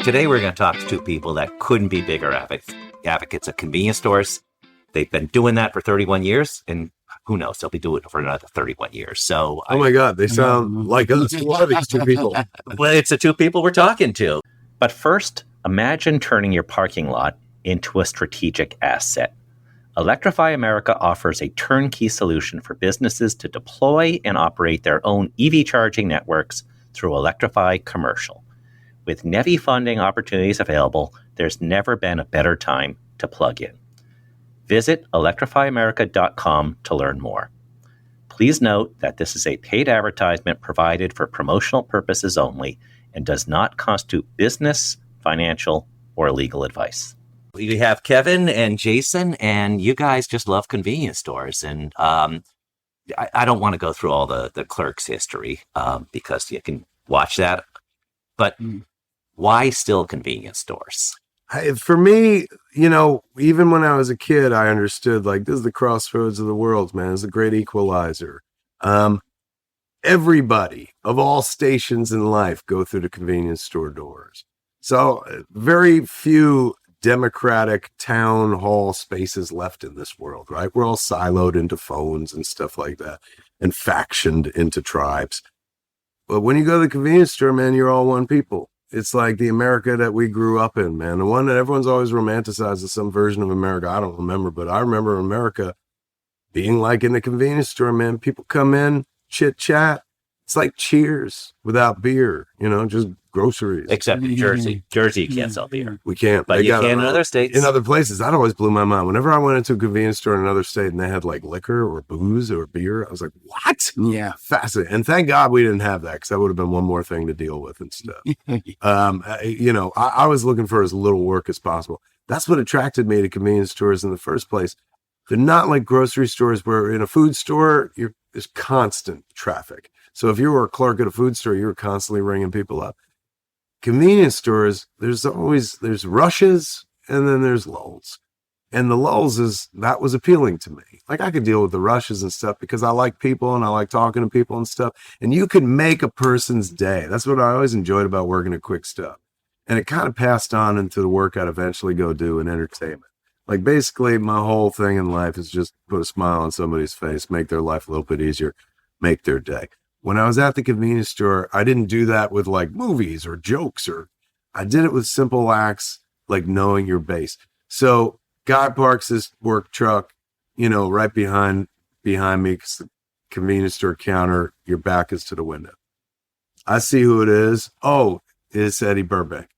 Today, we're going to talk to two people that couldn't be bigger advocates of convenience stores. They've been doing that for 31 years, and who knows, they'll be doing it for another 31 years. So, oh my God, they sound like us. Who are these two people? Well, it's the two people we're talking to. But first, imagine turning your parking lot into a strategic asset. Electrify America offers a turnkey solution for businesses to deploy and operate their own EV charging networks through Electrify Commercial. With NEVI funding opportunities available, there's never been a better time to plug in. Visit electrifyamerica.com to learn more. Please note that this is a paid advertisement provided for promotional purposes only and does not constitute business, financial, or legal advice. We have Kevin and Jason, and you guys just love convenience stores. And I don't want to go through all the Clerks history because you can watch that. But why still convenience stores? For me, even when I was a kid, I understood like this is the crossroads of the world, man. It's a great equalizer. Everybody of all stations in life go through the convenience store doors. So very few democratic town hall spaces left in this world, right? We're all siloed into phones and stuff like that and factioned into tribes. But when you go to the convenience store, man, you're all one people. It's like the America that we grew up in, man. The one that everyone's always romanticized as some version of America. I don't remember, but I remember America being like in the convenience store, man. People come in, chit chat. It's like Cheers without beer, just groceries. Except in Jersey. Jersey, you can't sell beer. We can't. But you can in other states. In other places. That always blew my mind. Whenever I went into a convenience store in another state and they had like liquor or booze or beer, I was like, what? Yeah. Fascinating. And thank God we didn't have that because that would have been one more thing to deal with and stuff. I was looking for as little work as possible. That's what attracted me to convenience stores in the first place. They're not like grocery stores where in a food store, there's constant traffic. So if you were a clerk at a food store, you were constantly ringing people up. Convenience stores, there's rushes and then there's lulls. And the lulls that was appealing to me. Like I could deal with the rushes and stuff because I like people and I like talking to people and stuff. And you could make a person's day. That's what I always enjoyed about working at Quick Stuff. And it kind of passed on into the work I'd eventually go do in entertainment. Like basically my whole thing in life is just put a smile on somebody's face, make their life a little bit easier, make their day. When I was at the convenience store, I didn't do that with like movies or jokes, I did it with simple acts like knowing your base. So guy parks his work truck, right behind me because the convenience store counter, your back is to the window. I see who it is. Oh, it's Eddie Burbank.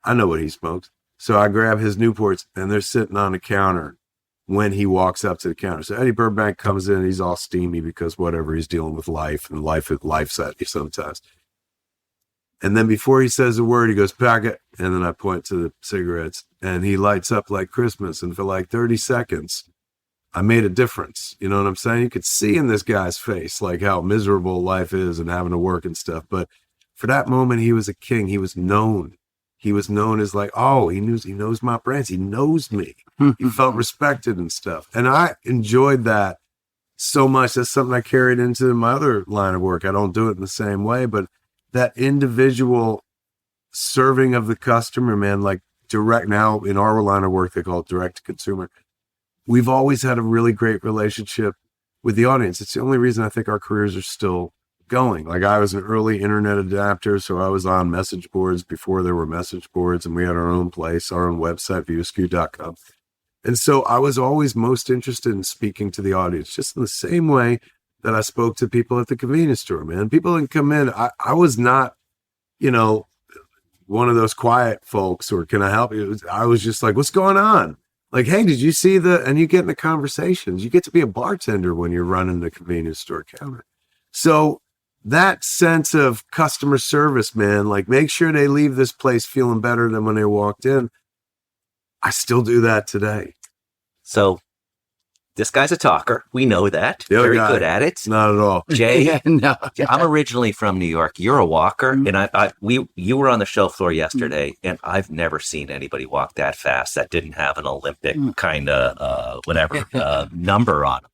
I know what he smokes. So I grab his Newports and they're sitting on the counter when he walks up to the counter. So Eddie Burbank comes in, he's all steamy because whatever, he's dealing with life and life's at you sometimes. And then before he says a word, he goes, pack it. And then I point to the cigarettes and he lights up like Christmas. And for like 30 seconds, I made a difference. You know what I'm saying? You could see in this guy's face, like how miserable life is and having to work and stuff. But for that moment, he was a king. He was known. He was known as like, oh, he knows my brands. He knows me. He felt respected and stuff. And I enjoyed that so much. That's something I carried into my other line of work. I don't do it in the same way, but that individual serving of the customer, man, like direct now in our line of work, they call it direct to consumer. We've always had a really great relationship with the audience. It's the only reason I think our careers are still going. Like I was an early internet adapter, so I was on message boards before there were message boards, and we had our own place, our own website, viewskew.com. And so I was always most interested in speaking to the audience, just in the same way that I spoke to people at the convenience store, man. People didn't come in. I was not, one of those quiet folks, or can I help you? I was just like, what's going on? Like, hey, did you see and you get in the conversations. You get to be a bartender when you're running the convenience store counter. So that sense of customer service, man, like make sure they leave this place feeling better than when they walked in. I still do that today. So this guy's a talker. We know that. Very good at it. Not at all. Jay, no. I'm originally from New York. You're a walker. And you were on the show floor yesterday, and I've never seen anybody walk that fast that didn't have an Olympic kind of number on them.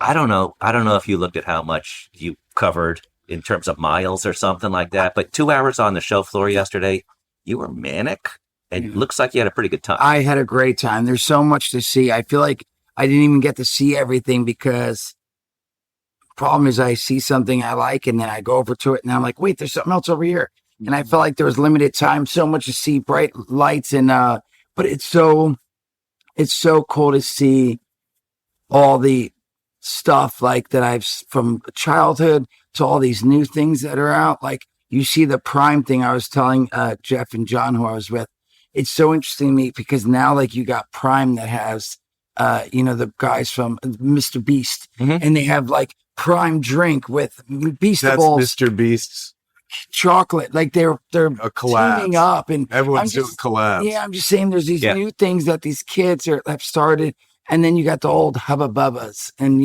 I don't know if you looked at how much you covered in terms of miles or something like that, but 2 hours on the show floor yesterday, you were manic, and it looks like you had a pretty good time. I had a great time. There's so much to see. I feel like I didn't even get to see everything because problem is I see something I like and then I go over to it and I'm like, wait, there's something else over here. And I felt like there was limited time, so much to see, bright lights, and but it's so cool to see all the stuff like that I've from childhood to all these new things that are out. Like you see the Prime thing. I was telling Jeff and John, who I was with, it's so interesting to me because now like you got Prime that has the guys from Mr. Beast, and they have like Prime drink with Beastables. That's Mr. Beast's chocolate. Like they're a collab. Teaming up, and everyone's doing collabs. Yeah, I'm just saying there's these new things that these kids have started, and then you got the old Hubba Bubbas and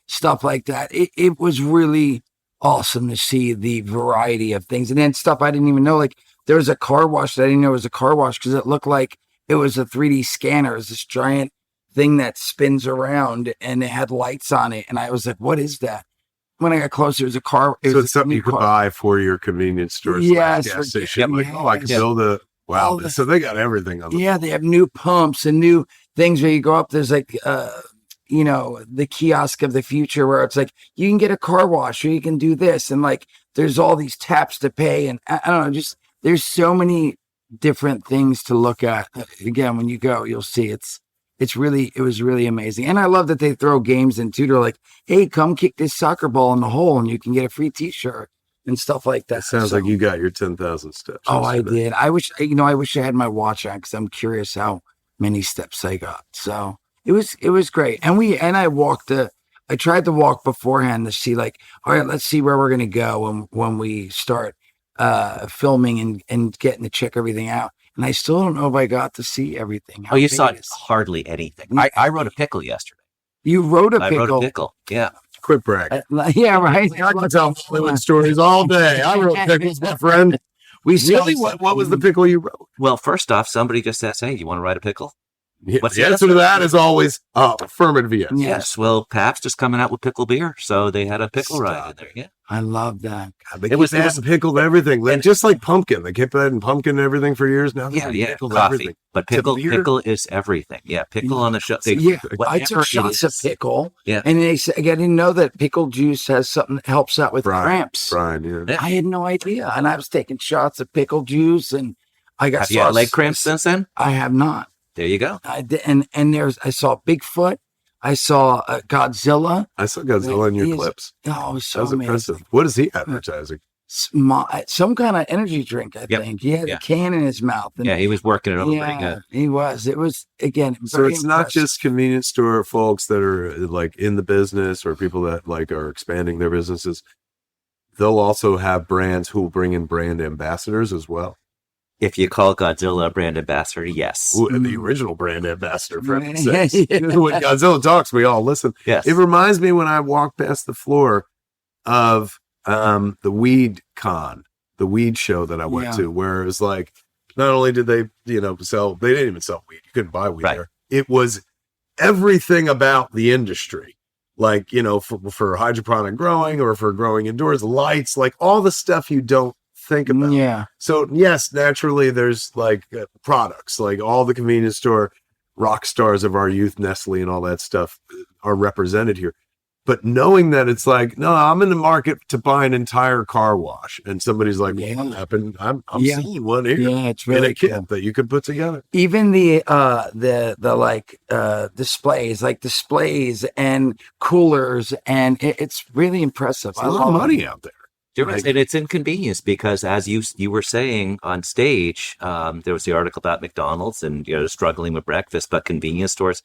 stuff like that. It was really awesome to see the variety of things, and then stuff I didn't even know. Like there was a car wash that I didn't know was a car wash because it looked like it was a 3D scanner. It was this giant thing that spins around and it had lights on it, and I was like, "What is that?" When I got closer, it was a car. So it's something you could buy for your convenience store. Yes, gas station. Like, I can build a. Wow, so they got everything on. They have new pumps and new things where you go up. There's like, the kiosk of the future where it's like you can get a car wash or you can do this, and like there's all these taps to pay, and I don't know, just there's so many different things to look at. Again, when you go, you'll see it was really amazing. And I love that they throw games in too. They're like, hey, come kick this soccer ball in the hole and you can get a free t-shirt and stuff like that. Sounds like you got your 10,000 steps. Oh, I did. I wish I had my watch on because I'm curious how many steps I got. So it was great. And I walked I tried to walk beforehand to see like, all right, let's see where we're going to go when we start filming and getting to check everything out. And I still don't know if I got to see everything. You saw hardly anything. I wrote a pickle yesterday. You wrote a pickle? I wrote a pickle, yeah. Quit bragging. Yeah, right. I can tell Hollywood stories all day. I wrote pickles, my friend. Really? What was the pickle you wrote? Well, first off, somebody just said, hey, you want to write a pickle? What's the answer to that is always affirmative yes. Yes. Well, Pabst is coming out with pickle beer, so they had a pickle ride in there. Yeah, I love that. It was pickled everything, and just like pumpkin. They kept adding pumpkin and everything for years now. Yeah, coffee. Everything. But pickle is everything. Yeah, pickle on the show. I took shots of pickle. Yeah, and they said I didn't know that pickle juice has something that helps out with cramps. Right. Yeah. I had no idea, and I was taking shots of pickle juice, and I got. Have you had leg cramps since then? I have not. There you go. I did, and I saw Bigfoot. I saw Godzilla. I saw Godzilla in your clips. Oh, it was so that was amazing. Impressive. What is he advertising? Some kind of energy drink, I think. He had a can in his mouth. And, he was working it over pretty good. He was. It was, again, so it's not just convenience store folks that are like in the business or people that like are expanding their businesses. They'll also have brands who will bring in brand ambassadors as well. If you call Godzilla a brand ambassador, yes. Ooh, the original brand ambassador, for heaven's sakes. When Godzilla talks, we all listen. Yes. It reminds me when I walked past the floor of the weed con, the weed show that I went to, where it was like, not only did they, sell, they didn't even sell weed. You couldn't buy weed there. It was everything about the industry. Like, for hydroponic growing or for growing indoors, lights, like all the stuff you don't think about. Yeah. So yes, naturally there's like products, like all the convenience store rock stars of our youth, Nestle and all that stuff are represented here. But knowing that it's like, no, I'm in the market to buy an entire car wash, and somebody's like, what happened? I'm seeing one here. Yeah, it's really in a kit that you could put together. Even the displays and coolers, and it's really impressive. There's a lot of money out there. And it's inconvenience because, as you were saying on stage, there was the article about McDonald's and struggling with breakfast, but convenience stores,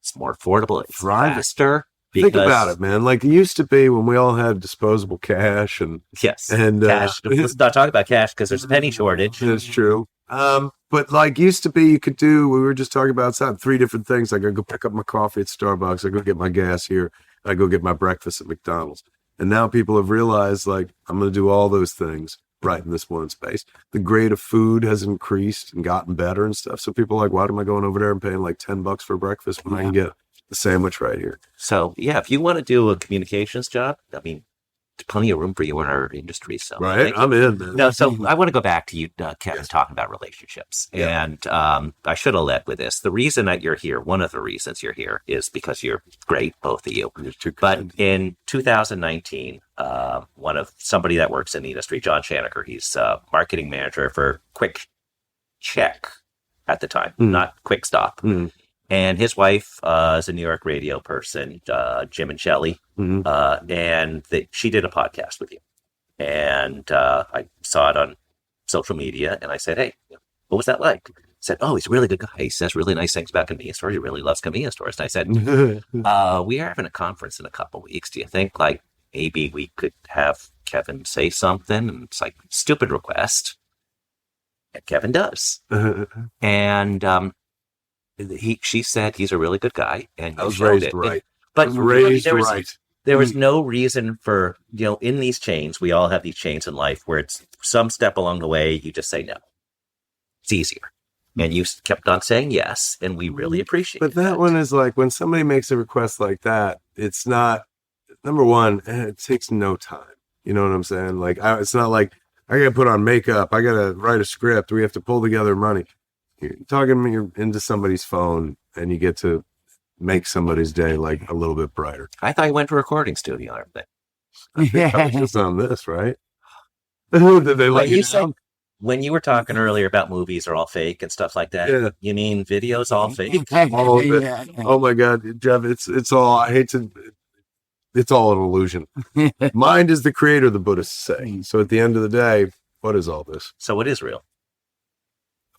it's more affordable, it's faster. Think about it, man. Like it used to be when we all had disposable cash and cash. Let's not talk about cash because there's a penny shortage. That's true. But like used to be, we were just talking about 3 different things. Like I go pick up my coffee at Starbucks. I go get my gas here. I go get my breakfast at McDonald's. And now people have realized, like, I'm going to do all those things right in this one space. The grade of food has increased and gotten better and stuff. So people are like, why am I going over there and paying like $10 for breakfast when I can get the sandwich right here? So, yeah, if you want to do a communications job, I mean, plenty of room for you in our industry. So Right. I'm in. Man. No, so I want to go back to you, Kevin, talking about relationships. Yeah. And I should have led with this. The reason that you're here, one of the reasons you're here, is because you're great, both of you. But in 2019, somebody that works in the industry, John Shanaker, he's marketing manager for Quick Check at the time, not Quick Stop. And his wife is a New York radio person, Jim and Shelley, and she did a podcast with you. And I saw it on social media, and I said, hey, what was that like? He said, oh, he's a really good guy. He says really nice things about convenience stores. He really loves convenience stores. And I said, we are having a conference in a couple of weeks. Do you think like maybe we could have Kevin say something? And it's like, stupid request. And Kevin does. And she said he's a really good guy, and I was raised right. But really, there was Mm. no reason for, in these chains, we all have these chains in life where it's some step along the way, you just say no. It's easier. And you kept on saying yes, and we really appreciate it. But that one is like, when somebody makes a request like that, it's not, number one, it takes no time. You know what I'm saying? Like, it's not like, I got to put on makeup, I got to write a script, we have to pull together money. You're talking into somebody's phone, and you get to make somebody's day like a little bit brighter. I thought you went to a recording studio or everything. I think I was just on this, right? Did they let you know? When you were talking earlier about movies are all fake and stuff like that, Yeah. you mean videos all fake? All of it. Oh my God, Jeff, it's all, it's all an illusion. Mind is the creator, the Buddhists say. So at the end of the day, what is all this? So what is real?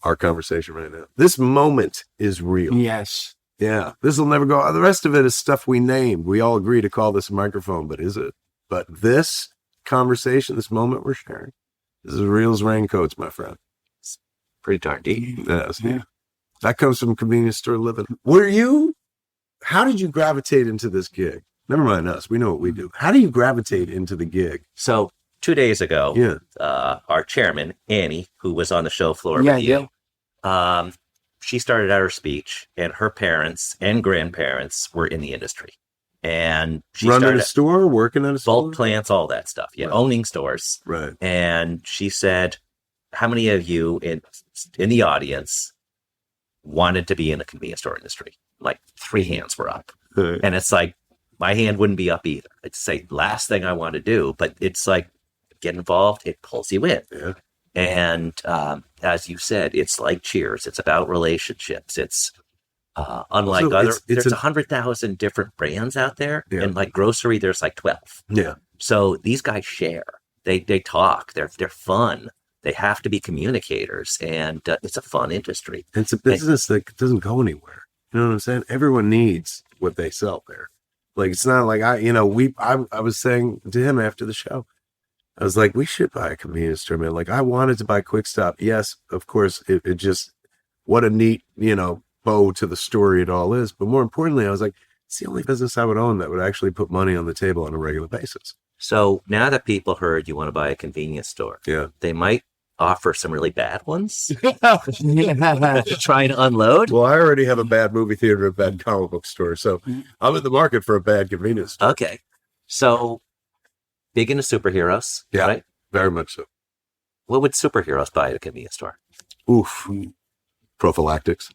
Our conversation right now. This moment is real. Yes. Yeah. This will never go. The rest of it is stuff we named. We all agree to call this a microphone, but is it? But this conversation, this moment we're sharing, this is real as raincoats, my friend. It's pretty darn deep. Yes. Yeah. That comes from convenience store living. How did you gravitate into this gig? Never mind us. We know what we do. How do you gravitate into the gig? So 2 days ago, Yeah. our chairman, Annie, who was on the show floor Yeah, with you, she started out her speech, and her parents and grandparents were in the industry. And she Running started a store, working at a store? bulk plants, all that stuff. Yeah, Right. owning stores. Right. And she said, how many of you in the audience wanted to be in the convenience store industry? Like 3 hands were up. And it's like, my hand wouldn't be up either. I'd say last thing I want to do, but it's like, get involved, it pulls you in. Yeah. And as you said, it's like Cheers. It's about relationships. It's unlike So other. it's There's 100,000 different brands out there, Yeah. and like grocery, there's like 12. Yeah. So these guys share. They talk. They're fun. They have to be communicators, and it's a fun industry. It's a business that doesn't go anywhere. You know what I'm saying? Everyone needs what they sell there. Like, it's not like I was saying to him after the show, I was like, we should buy a convenience store, man. Like, I wanted to buy Quick Stop. Yes, of course, it just, what a neat, bow to the story it all is. But more importantly, I was like, it's the only business I would own that would actually put money on the table on a regular basis. So now that people heard you want to buy a convenience store, Yeah. they might offer some really bad ones to try and unload. Well, I already have a bad movie theater, a bad comic book store. So I'm in the market for a bad convenience store. Okay. So big into superheroes, Yeah. right? Very much so. What would superheroes buy at a convenience store? Oof. Prophylactics.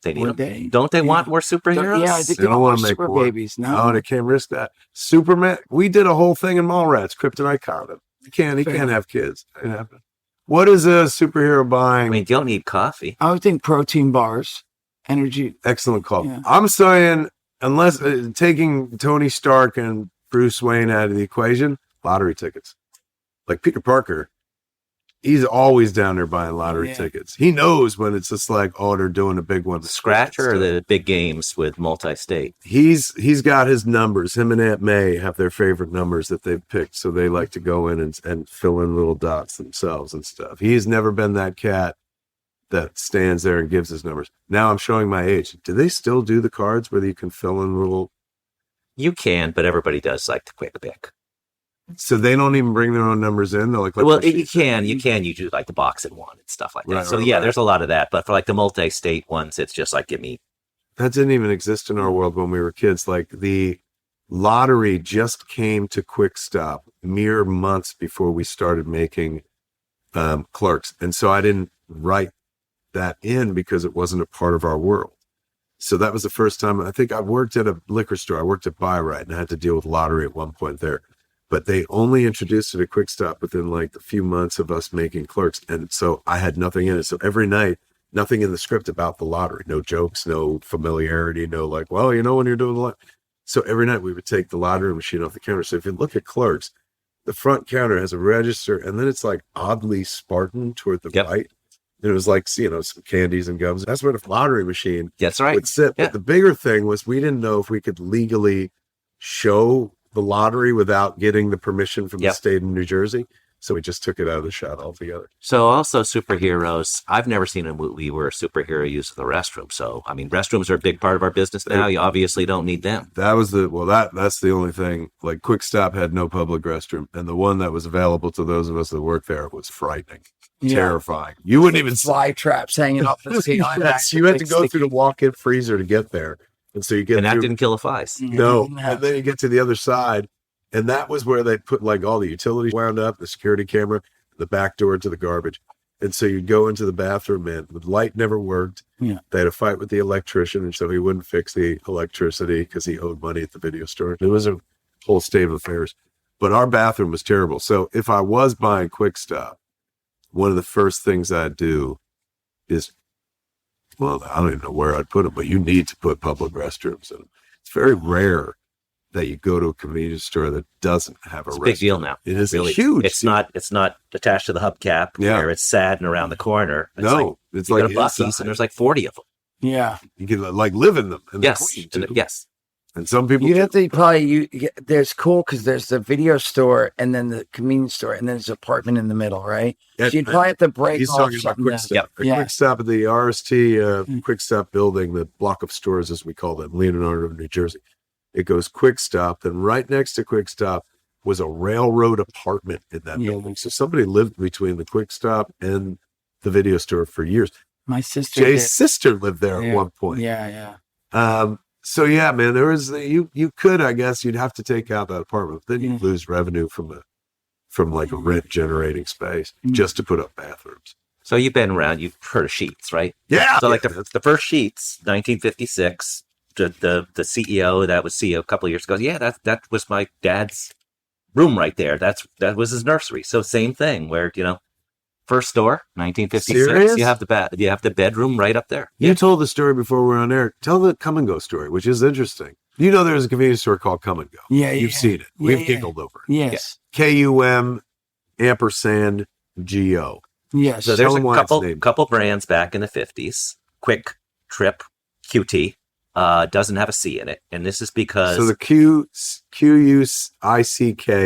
They need Would them. they? Don't they want more superheroes? Yeah, I think They don't want wanna make super war. babies. No, No. they can't risk that. Superman. We did a whole thing in Mallrats, Kryptonite condom. He can't have kids. It happened. What is a superhero buying? I mean, you don't need coffee. I would think protein bars, energy. Excellent call. Yeah. I'm saying, unless taking Tony Stark and Bruce Wayne out of the equation, lottery tickets. Like Peter Parker, he's always down there buying lottery Yeah. tickets. He knows when it's just like, oh, they're doing a big one. Scratcher or the big games with multi-state? He's got his numbers. Him and Aunt May have their favorite numbers that they've picked, so they like to go in and fill in little dots themselves and stuff. He's never been that cat that stands there and gives his numbers. Now I'm showing my age. Do they still do the cards where you can fill in little? You can, but everybody does like the quick pick. So they don't even bring their own numbers in. They're like Well, you can. You do like the box and one and stuff like that. Right, So right, yeah, right. there's a lot of that. But for like the multi-state ones, it's just like, give me. That didn't even exist in our world when we were kids. Like the Lottery just came to Quick Stop mere months before we started making Clerks. And so I didn't write that in because it wasn't a part of our world. So that was the first time. I think I worked at a liquor store. I worked at Buy Right, and I had to deal with lottery at one point there. But they only introduced it at Quick Stop within like a few months of us making Clerks. And so I had nothing in it. So every night, nothing in the script about the lottery. No jokes, no familiarity, no like, well, you know when you're doing the lottery. So every night we would take the lottery machine off the counter. So if you look at Clerks, the front counter has a register, and then it's like oddly Spartan toward the right. And it was like, you know, some candies and gums. That's where the lottery machine would sit. Yeah. But the bigger thing was we didn't know if we could legally show the lottery without getting the permission from the state of New Jersey. So we just took it out of the shot altogether. So also superheroes, I've never seen a movie where a superhero used the restroom. So, I mean, restrooms are a big part of our business now. You obviously don't need them. That was that's the only thing. Like Quick Stop had no public restroom. And the one that was available to those of us that worked there was frightening, terrifying. You wouldn't even fly traps hanging off the ceiling. You had to go through the walk-in freezer to get there. And so you get that didn't kill the flies. No. And then you get to the other side. And that was where they put like all the utilities wound up, the security camera, the back door to the garbage. And so you'd go into the bathroom, and the light never worked. Yeah. They had a fight with the electrician, and so he wouldn't fix the electricity because he owed money at the video store. It was a whole state of affairs. But our bathroom was terrible. So if I was buying Quick Stop, one of the first things I'd do is, well, I don't even know where I'd put them, but you need to put public restrooms in them. It's very rare that you go to a convenience store that doesn't have a restroom. It's a big deal now. It is really huge. It's not attached to the hubcap where it's sad and around the corner. It's like a Buc-ee's and there's like 40 of them. Yeah. You can like live in them. And yes. And some people have to probably there's cool because there's the video store and then the convenience store and then there's an apartment in the middle, right? So you'd probably have to break He's off talking about Quick Stop. Quick Stop at the RST Quick Stop building, the block of stores as we call them, Lenard, New Jersey. It goes Quick Stop. Then right next to Quick Stop was a railroad apartment in that building. So somebody lived between the Quick Stop and the video store for years. My sister, Jay's sister lived there at one point. Yeah. So yeah, man, there was you could, I guess, you'd have to take out that apartment. Then you'd lose revenue from like a rent generating space just to put up bathrooms. So you've been around. You've heard of Sheets, right? Yeah. So like the first Sheets, 1956. The CEO that was CEO a couple of years ago. Yeah, that was my dad's room right there. That was his nursery. So same thing where, first store, 1956. Serious? You have the bedroom right up there. You told the story before we were on air. Tell the Come and Go story, which is interesting. You know there's a convenience store called Come and Go. Yeah. You've seen it. We've giggled over it. Yes. KUM ampersand GO. Yes. So there's a couple brands back in the 50s. Quick Trip QT. Doesn't have a C in it, and this is because the QUICK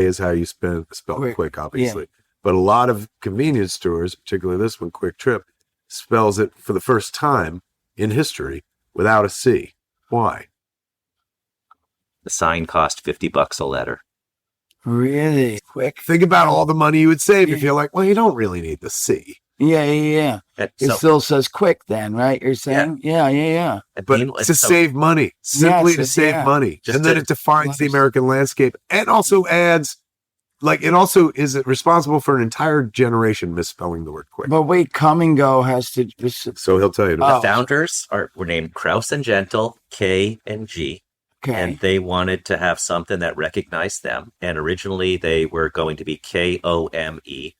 is how you spell quick, obviously. But a lot of convenience stores, particularly this one, Quick Trip, spells it for the first time in history without a C. Why? The sign cost $50 a letter. Really quick. Think about all the money you would save if you're like, well, you don't really need the C. Yeah. It still says quick then, right? You're saying? Yeah. But to save money, simply to save money. And then it defines the American landscape and also adds, is it responsible for an entire generation misspelling the word quick. But wait, Come and Go has to... So he'll tell you. The founders were named Kraus and Gentle, K and G. Okay. And they wanted to have something that recognized them. And originally they were going to be KOMEANDGO.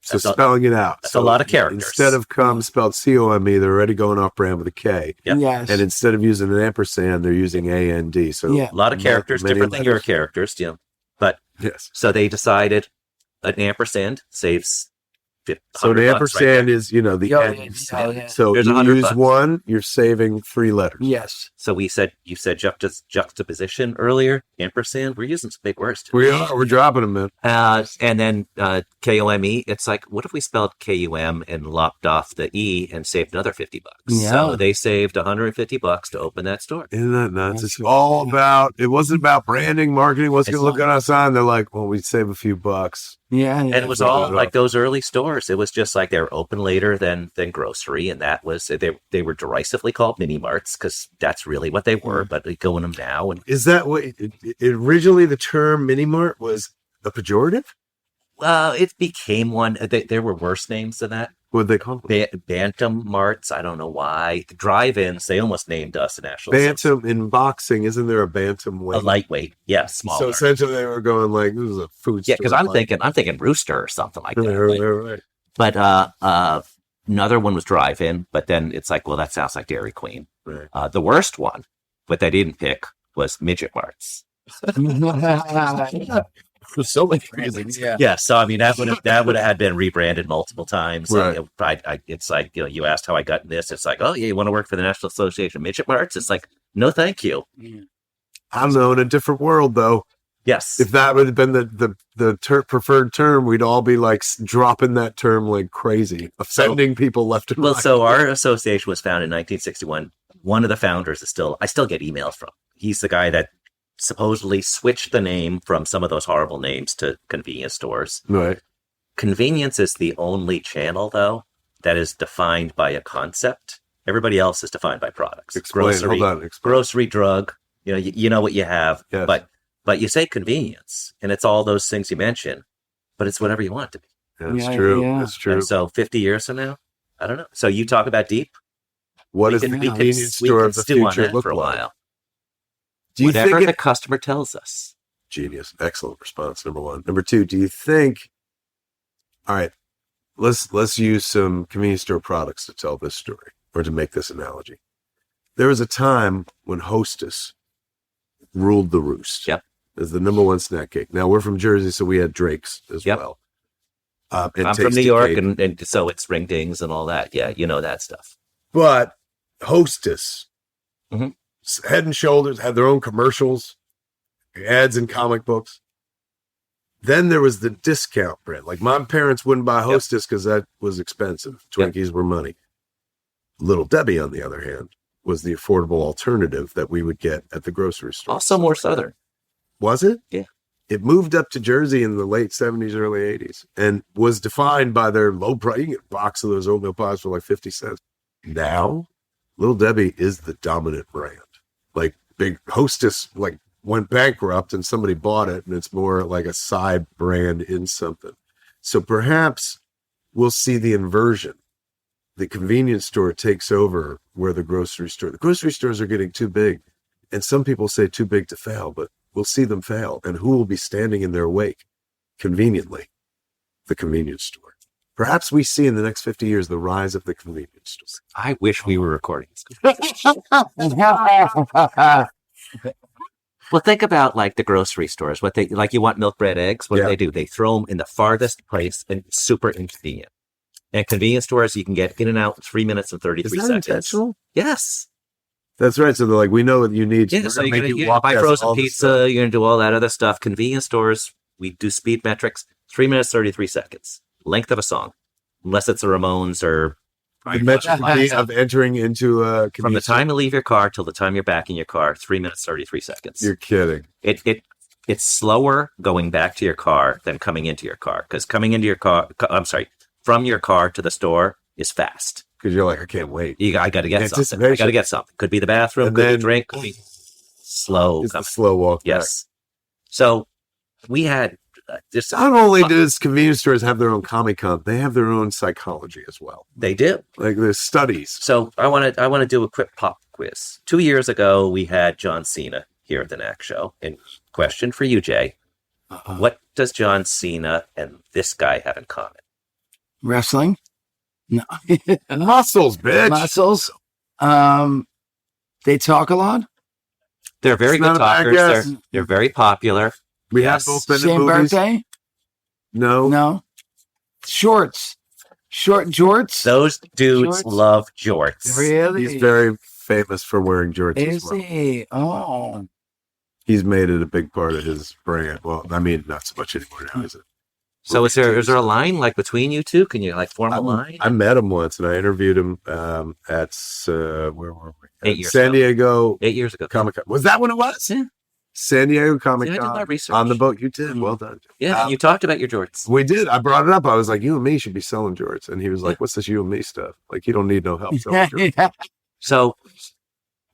So spelling it out. That's a lot of characters. Instead of come spelled COME, they're already going off brand with a K. Yep. Yes. And instead of using an ampersand, they're using AND. So a lot of characters, different than your characters. But so they decided an ampersand saves. So the ampersand is, the end. So you use one, you're saving 3 letters. Yes. So you said juxtaposition earlier, ampersand. We're using some big words today. We are. We're dropping them, man. And then KOME. It's like, what if we spelled KUM and lopped off the E and saved another $50? Yeah. So they saved $150 to open that store. Isn't that nuts? It's all about. It wasn't about branding, marketing. What's going to look on our sign? They're like, well, we save a few bucks. Yeah. And it was all like those early stores. stores. It was just like they were open later than grocery, and that was they were derisively called mini marts because that's really what they were. But they go in them now, and Is that what originally the term mini mart was a pejorative? it became one. There were worse names than that. What they call them? Bantam marts. I don't know why. The drive-ins. They almost named us a national. Bantam in boxing. Isn't there a bantam weight? A lightweight, yeah, smaller. So essentially, they were going like, "This is a food." Yeah, because store I'm thinking rooster or something like that. Right. But another one was drive-in. But then it's like, well, that sounds like Dairy Queen. Right. The worst one, what they didn't pick, was midget marts. So many reasons. Yeah. So I mean, that would have had been rebranded multiple times. Right. It's like, you asked how I got in this. It's like, oh yeah, you want to work for the National Association of Midget Marts? It's like, no, thank you. I don't know, in a different world though. Yes. If that would have been the preferred term, we'd all be like dropping that term like crazy, offending people left and right. Well, so our association was founded in 1961. One of the founders I still get emails from. He's the guy that supposedly switched the name from some of those horrible names to convenience stores. Right. Convenience is the only channel, though, that is defined by a concept. Everybody else is defined by products. Explain. Hold on. Explain. Grocery, drug. You know what you have. Yes. But you say convenience, and it's all those things you mentioned, but it's whatever you want it to be. That's true. Yeah. That's true. And so 50 years from now, I don't know. So you talk about deep. What does the convenience store of the future look for a like? while. Do you Whatever think the customer tells us. Genius. Excellent response, number one. Number two, do you think, all right, let's use some convenience store products to tell this story or to make this analogy. There was a time when Hostess ruled the roost. Yep. As the number one snack cake. Now we're from Jersey, so we had Drake's as well. I'm from New York, and so it's ring dings and all that. Yeah, you know that stuff. But Hostess, Mhm. Head and Shoulders, had their own commercials, ads in comic books. Then there was the discount brand. Like my parents wouldn't buy Hostess because that was expensive. Twinkies were money. Little Debbie, on the other hand, was the affordable alternative that we would get at the grocery store. Also more Southern. Was it? Yeah. It moved up to Jersey in the late 70s, early 80s, and was defined by their low price. You can get a box of those oatmeal pies for like 50 cents. Now, Little Debbie is the dominant brand. Like Big Hostess went bankrupt and somebody bought it, and it's more like a side brand in something. So perhaps we'll see the inversion. The convenience store takes over where the grocery stores are getting too big, and some people say too big to fail, but we'll see them fail, and who will be standing in their wake? Conveniently, the convenience store. Perhaps we see in the next 50 years the rise of the convenience store. I wish we were recording this. Well, think about like the grocery stores. What they like, you want milk, bread, eggs. What do? They throw them in the farthest place and it's super inconvenient. And convenience stores, you can get in and out in 3 minutes and 33 Is that seconds. intentional? Yes. That's right. So they're like, we know what you need. Yeah, so you're gonna buy frozen pizza. You're gonna do all that other stuff. Convenience stores, we do speed metrics. 3 minutes, 33 seconds. Length of a song, unless it's the Ramones or. The metric of entering into a from the time you leave your car till the time you're back in your car, 3 minutes, 33 seconds. You're kidding. It's slower going back to your car than coming into your car, because coming into your car, from your car to the store is fast. Because you're like, I can't wait. I got to get something. I got to get something. Could be the bathroom, and could then, be a drink, could be slow. It's a slow walk. Yes. So we had just not only does convenience stores have their own Comic-Con, they have their own psychology as well. They do. Like there's studies. So I want to do a quick pop quiz. 2 years ago, we had John Cena here at the NAC show. And question for you, Jay. What does John Cena and this guy have in common? Wrestling? No. Muscles, bitch. Muscles. They talk a lot. They're very good talkers. They're very popular. We have both been Same in movies. birthday? No. Shorts. Short jorts? Those dudes love jorts. Really? He's very famous for wearing jorts Is as well. he? Oh. He's made it a big part of his brand. Well, I mean, not so much anymore now, is it? So is there a line like between you two? Can you like form a line? I met him once and I interviewed him at where were we? 8 years San ago. Diego 8 years ago. Comic-Con. Was that when it was? Yeah. San Diego See, I Comic did my Con research. on the boat. You did. Well done. Yeah, you talked about your jorts. We did. I brought it up. I was like, you and me should be selling jorts. And he was like, what's this you and me stuff? Like, you don't need no help selling jorts. So,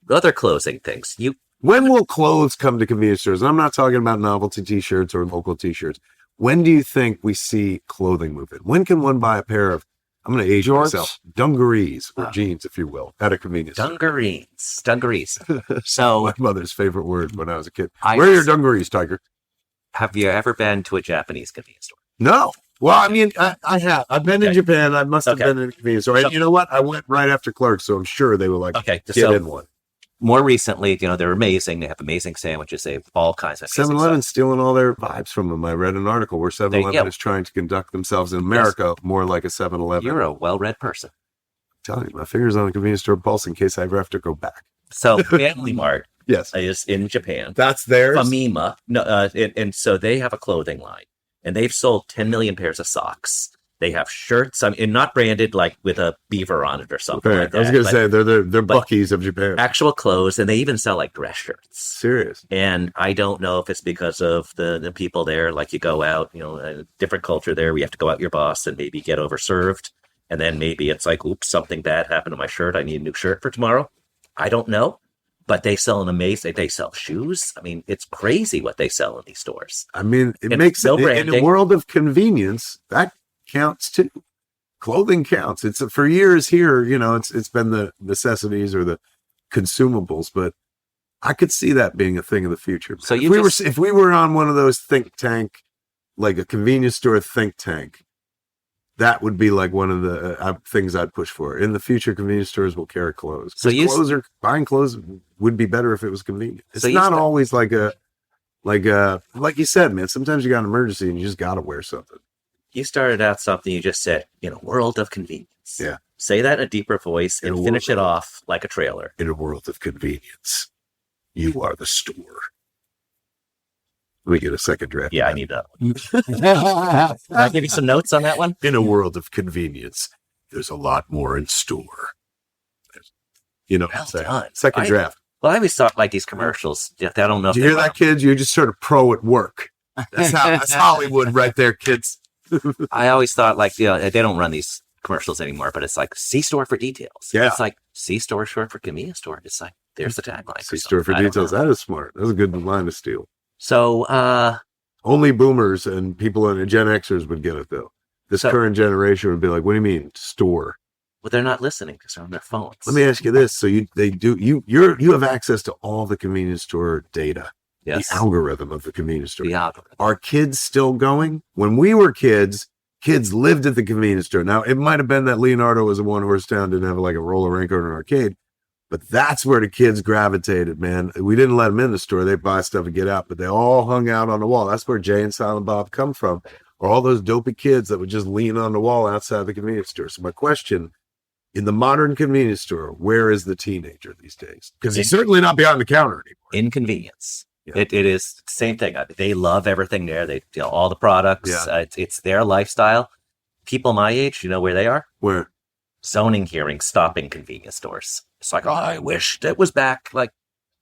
other closing things. When will clothes come to convenience stores? And I'm not talking about novelty t-shirts or local t-shirts. When do you think we see clothing move in? When can one buy a pair of, I'm going to age myself, dungarees or jeans, if you will, at a convenience store? Dungarees. So, My mother's favorite word when I was a kid. I Where are your just- dungarees, Tiger? have you ever been to a Japanese convenience store? No. Well, I mean, I have. I've been in Okay. Japan. I must have Okay. been in a convenience store. And So- you know what? I went right after Clerks, so I'm sure they were like, Okay, get so in one. more recently, they're amazing. They have amazing sandwiches. They have all kinds of 7-Eleven stealing all their vibes from them. I read an article where 7-Eleven yeah. is trying to conduct themselves in America more like a 7-Eleven. You're a well-read person. I'm telling you, my finger's on the convenience store pulse in case I ever have to go back. So, Family Mart Yes. is in Japan. That's theirs. Famima. No, and so they have a clothing line, and they've sold 10 million pairs of socks. They have shirts, and not branded like with a beaver on it or something Okay. like that. I was going to but say, they're Bucky's of Japan. actual clothes, and they even sell like dress shirts. Serious. And I don't know if it's because of the people there, like you go out, a different culture there. We have to go out your boss and maybe get overserved. And then maybe it's like, oops, something bad happened to my shirt. I need a new shirt for tomorrow. I don't know. But they sell they sell shoes. I mean, it's crazy what they sell in these stores. I mean, it And makes no in a branding. world of convenience, that counts too. Clothing counts. It's for years here, it's been the necessities or the consumables, but I could see that being a thing of the future. So if we were on one of those think tank, like a convenience store think tank, that would be like one of the things I'd push for. In the future, convenience stores will carry clothes. So Buying clothes would be better if it was convenient. It's So not always like you said, man. Sometimes you got an emergency and you just got to wear something. You started out something, you just said, in a world of convenience. Yeah. Say that in a deeper voice and finish it off like a trailer. In a world of convenience, you are the store. Let me get a second draft. Yeah, I need that one. Can I give you some notes on that one? In a world of convenience, there's a lot more in store. Well done. Second draft. Well, I always thought like these commercials. I don't know. Did you hear that, kids? You're just sort of pro at work. That's Hollywood right there, kids. I always thought like, they don't run these commercials anymore, but it's like C-store for details. Yeah. It's like C-store short for convenience store. It's like, there's the tagline. See, store for I don't details. know. That is smart. That's a good line to steal. So, Only boomers and people in Gen Xers would get it, though. This current generation would be like, "What do you mean store?" well, they're not listening because they're on their phones. Let me ask you this: so you have access to all the convenience store data, Yes. the algorithm of the convenience store. The algorithm. Are kids still going? When we were kids lived at the convenience store. Now, it might have been that Leonardo was a one-horse town, didn't have like a roller rink or an arcade, but that's where the kids gravitated, man. We didn't let them in the store. They buy stuff and get out, but they all hung out on the wall. That's where Jay and Silent Bob come from, or all those dopey kids that would just lean on the wall outside the convenience store. So my question, in the modern convenience store, where is the teenager these days? Because he's certainly not behind the counter anymore. Inconvenience. Yeah. It is the same thing. They love everything there. They all the products. Yeah. It's their lifestyle. People my age, you know where they are? Where? Zoning hearings stopping convenience stores. It's like, oh, I wish it was back. Like,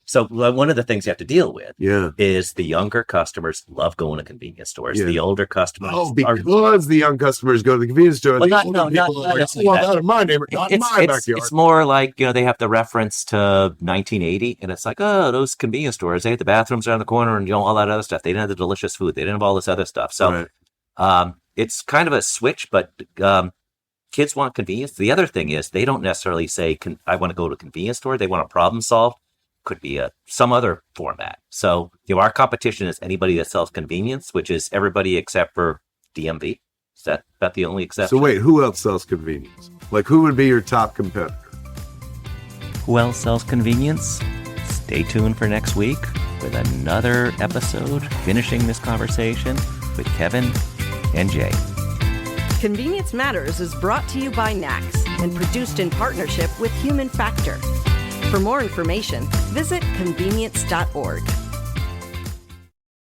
so one of the things you have to deal with is the younger customers love going to convenience stores. Yeah. The older customers because the young customers go to the convenience store. Well, the not older people are like, necessarily well, that. not in my neighborhood, not in my backyard. It's more like, they have the reference to 1980, and it's like, oh, those convenience stores, they had the bathrooms around the corner and all that other stuff. They didn't have the delicious food. They didn't have all this other stuff. So it's kind of a switch, but kids want convenience. The other thing is they don't necessarily say, I want to go to a convenience store. They want a problem solved. Could be some other format. So, our competition is anybody that sells convenience, which is everybody except for DMV. Is that about the only exception? So wait, who else sells convenience? Like, who would be your top competitor? Who else sells convenience? Stay tuned for next week with another episode finishing this conversation with Kevin and Jay. Convenience Matters is brought to you by Nax and produced in partnership with Human Factor. For more information, visit convenience.org.